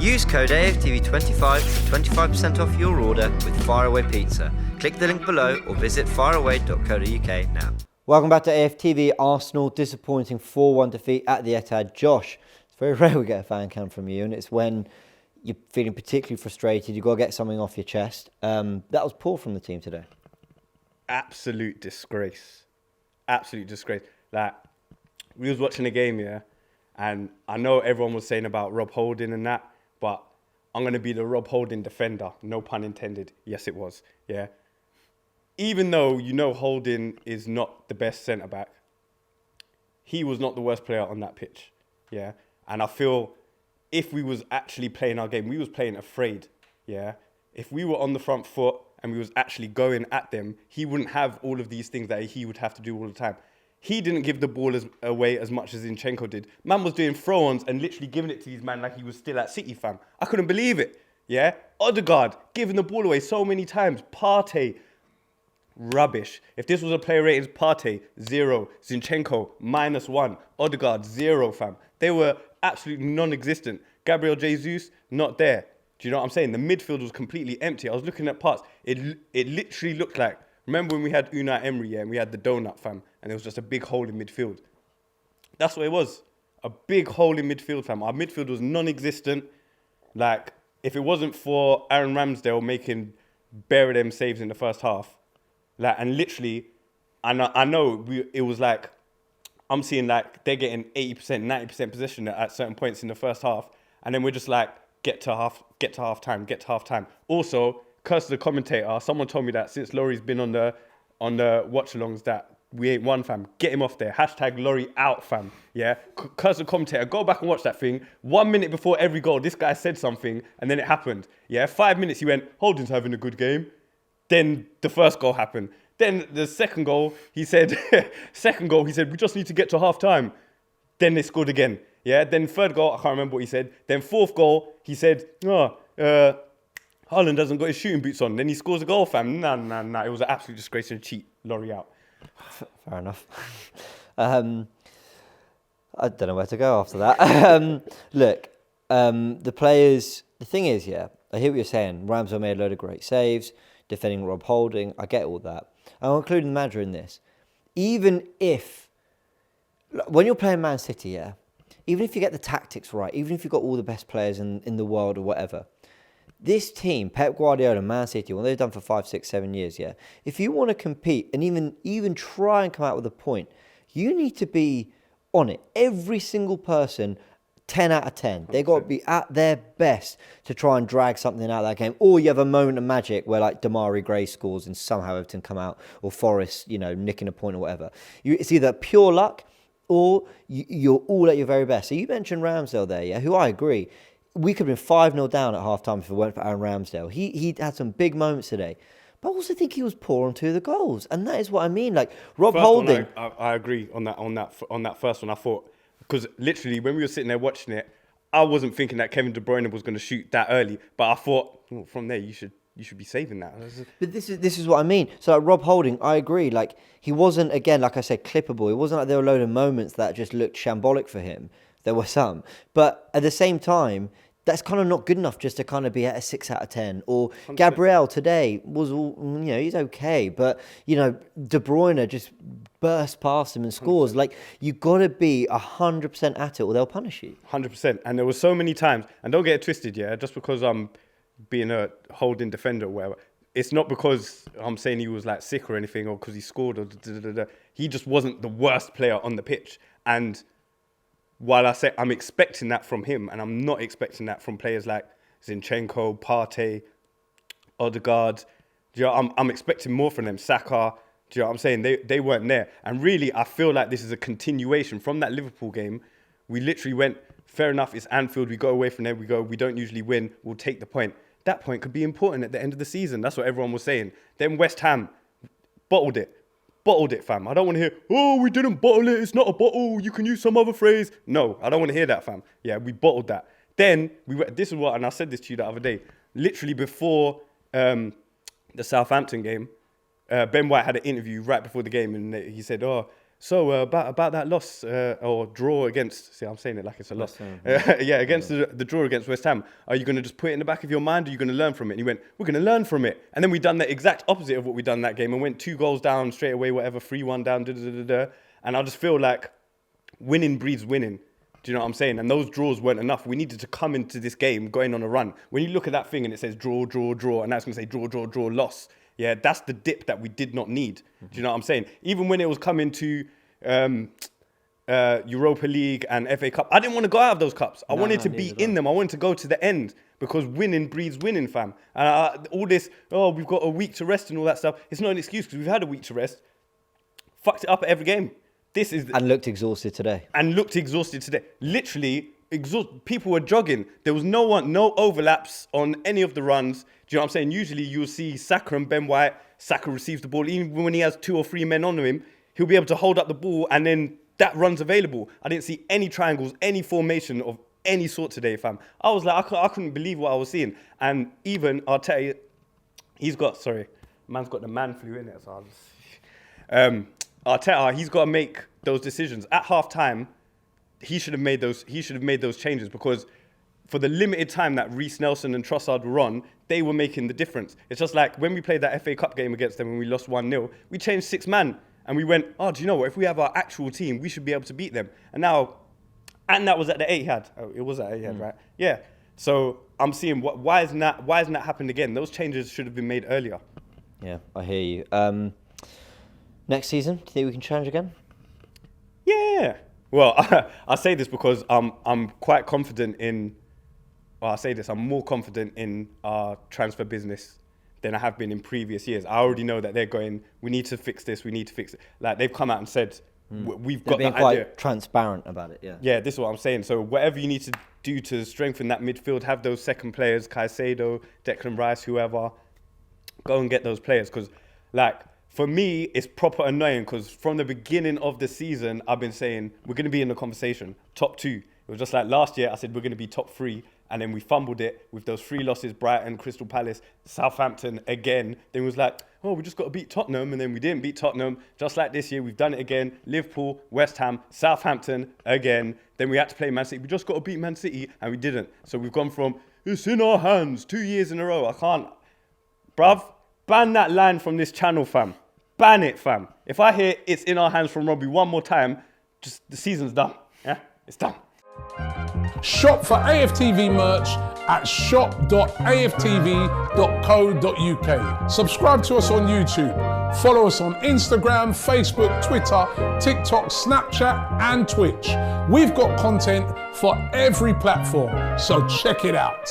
Use code AFTV25 for 25% off your order with Faraway Pizza. Click the link below or visit faraway.co.uk now. Welcome back to AFTV. Arsenal disappointing 4-1 defeat at the Etihad. Josh, it's very rare we get a fan cam from you, and it's when you're feeling particularly frustrated, you've got to get something off your chest. That was poor from the team today. Absolute disgrace. Absolute disgrace. Like, we was watching the game, yeah, and I know everyone was saying about Rob Holding and that, but I'm going to be the Rob Holding defender. No pun intended. Yes, it was. Yeah. Even though you know Holding is not the best centre-back, he was not the worst player on that pitch. Yeah. And I feel if we was actually playing our game, we was playing afraid. Yeah. If we were on the front foot and we was actually going at them, he wouldn't have all of these things that he would have to do all the time. He didn't give the ball away as much as Zinchenko did. Man was doing throw-ons and literally giving it to these man like he was still at City, fam. I couldn't believe it. Yeah. Odegaard giving the ball away so many times. Partey. Rubbish. If this was a player rating, Partey, 0. Zinchenko, -1. Odegaard, 0, fam. They were absolutely non-existent. Gabriel Jesus, not there. Do you know what I'm saying? The midfield was completely empty. I was looking at parts. It literally looked like, remember when we had Unai Emery, yeah, and we had the donut, fam, and there was just a big hole in midfield. That's what it was. A big hole in midfield, fam. Our midfield was non-existent. Like, if it wasn't for Aaron Ramsdale making bare of them saves in the first half, like, and literally, I know it was like, I'm seeing like they're getting 80%, 90% possession at certain points in the first half, and then we're just like, get to half time. Also, curse the commentator. Someone told me that since Laurie's been on the watch-alongs that we ain't won, fam. Get him off there. Hashtag Laurie out, fam. Yeah. Curse the commentator. Go back and watch that thing. 1 minute before every goal, this guy said something, and then it happened. Yeah. 5 minutes, he went, Holding's having a good game. Then the first goal happened. Then the second goal, he said, we just need to get to half time. Then they scored again. Yeah. Then third goal, I can't remember what he said. Then fourth goal, he said, Haaland hasn't got his shooting boots on. Then he scores a goal, fam. Nah. It was an absolute disgrace and cheat. Laurie out. Fair enough. I don't know where to go after that. Look, the players, the thing is, yeah, I hear what you're saying. Ramsdale made a load of great saves. Defending Rob Holding, I get all that. I'm including the manager in this. Even if, when you're playing Man City, yeah, even if you get the tactics right, even if you've got all the best players in the world or whatever, this team, Pep Guardiola, Man City, what they've done for 5, 6, 7 years, yeah, if you want to compete and even try and come out with a point, you need to be on it. Every single person, 10 out of 10. They've got to be at their best to try and drag something out of that game. Or you have a moment of magic where like Damari Gray scores and somehow Everton come out, or Forest, nicking a point or whatever. It's either pure luck or you're all at your very best. So you mentioned Ramsdale there, yeah, who I agree. We could have been 5-0 down at half-time if it weren't for Aaron Ramsdale. He had some big moments today. But I also think he was poor on 2 of the goals. And that is what I mean. Like, Rob Holding... I agree on that first one. I thought... Because literally, when we were sitting there watching it, I wasn't thinking that Kevin De Bruyne was going to shoot that early. But I thought, from there, you should be saving that. But this is what I mean. So Rob Holding, I agree. Like, he wasn't, again, like I said, clippable. It wasn't like there were a load of moments that just looked shambolic for him. There were some. But at the same time, that's kind of not good enough just to kind of be at a 6 out of 10. Or 100%. Gabriel today was all, he's okay. But, De Bruyne just burst past him and scores. 100%. Like, you got to be 100% at it or they'll punish you. 100%. And there were so many times, and don't get it twisted, yeah, just because I'm being a holding defender or whatever, it's not because I'm saying he was like sick or anything or because he scored or He just wasn't the worst player on the pitch. And while I say I'm expecting that from him, and I'm not expecting that from players like Zinchenko, Partey, Odegaard, I'm expecting more from them. Saka, do you know what I'm saying? They weren't there. And really, I feel like this is a continuation from that Liverpool game. We literally went, fair enough, it's Anfield, we go away from there, we don't usually win, we'll take the point. That point could be important at the end of the season. That's what everyone was saying. Then West Ham bottled it, fam. I don't want to hear, oh, we didn't bottle it, it's not a bottle, you can use some other phrase. No, I don't want to hear that, fam. Yeah, we bottled that. Then, this is what, and I said this to you the other day, literally before the Southampton game, Ben White had an interview right before the game, and he said, so about that loss or draw against, see, I'm saying it like it's a loss. Against the draw against West Ham. Are you going to just put it in the back of your mind, or are you going to learn from it? And he went, we're going to learn from it. And then we done the exact opposite of what we done that game and went 2 goals down straight away, whatever, 3-1 down, And I just feel like winning breeds winning. Do you know what I'm saying? And those draws weren't enough. We needed to come into this game going on a run. When you look at that thing and it says draw, draw, draw, and that's going to say draw, draw, draw, loss. Yeah, that's the dip that we did not need. Do you know what I'm saying? Even when it was coming to Europa League and FA Cup, I didn't want to go out of those cups. I wanted to be in them. I wanted to go to the end because winning breeds winning, fam. And all this, we've got a week to rest and all that stuff. It's not an excuse because we've had a week to rest. Fucked it up at every game. And looked exhausted today. Literally exhausted. People were jogging. There was no overlaps on any of the runs. Do you know what I'm saying? Usually you'll see Saka and Ben White. Saka receives the ball. Even when he has 2 or 3 men on him, he'll be able to hold up the ball and then that run's available. I didn't see any triangles, any formation of any sort today, fam. I was like, I couldn't believe what I was seeing. And even Arteta, man's got the man flu in it. So I'll just... Arteta, he's got to make those decisions. At half-time, he should have made those changes because for the limited time that Reece Nelson and Trossard were on, they were making the difference. It's just like when we played that FA Cup game against them when we lost 1-0, we changed 6 man and we went, do you know what? If we have our actual team, we should be able to beat them. And that was at the Etihad. Oh, it was at Etihad, right? Yeah. So I'm seeing why isn't that happened again? Those changes should have been made earlier. Yeah, I hear you. Next season, do you think we can challenge again? Yeah. Well, I say this because I'm quite confident in. Well, I say this. I'm more confident in our transfer business than I have been in previous years. I already know that they're going. We need to fix this. We need to fix it. Like they've come out and said, we've got They're being the quite idea. transparent about it. Yeah. Yeah, this is what I'm saying. So whatever you need to do to strengthen that midfield, have those second players, Caicedo, Declan Rice, whoever, go and get those players because, like. For me, it's proper annoying because from the beginning of the season, I've been saying we're going to be in the conversation, top 2. It was just like last year, I said we're going to be top 3, and then we fumbled it with those 3 losses, Brighton, Crystal Palace, Southampton again. Then it was like, we just got to beat Tottenham, and then we didn't beat Tottenham. Just like this year, we've done it again. Liverpool, West Ham, Southampton again. Then we had to play Man City. We just got to beat Man City, and we didn't. So we've gone from, it's in our hands, 2 years in a row. I can't. Bruv, ban that line from this channel, fam. Ban it, fam. If I hear it's in our hands from Robbie one more time, just the season's done. Yeah, it's done. Shop for AFTV merch at shop.aftv.co.uk. Subscribe to us on YouTube. Follow us on Instagram, Facebook, Twitter, TikTok, Snapchat, and Twitch. We've got content for every platform, so check it out.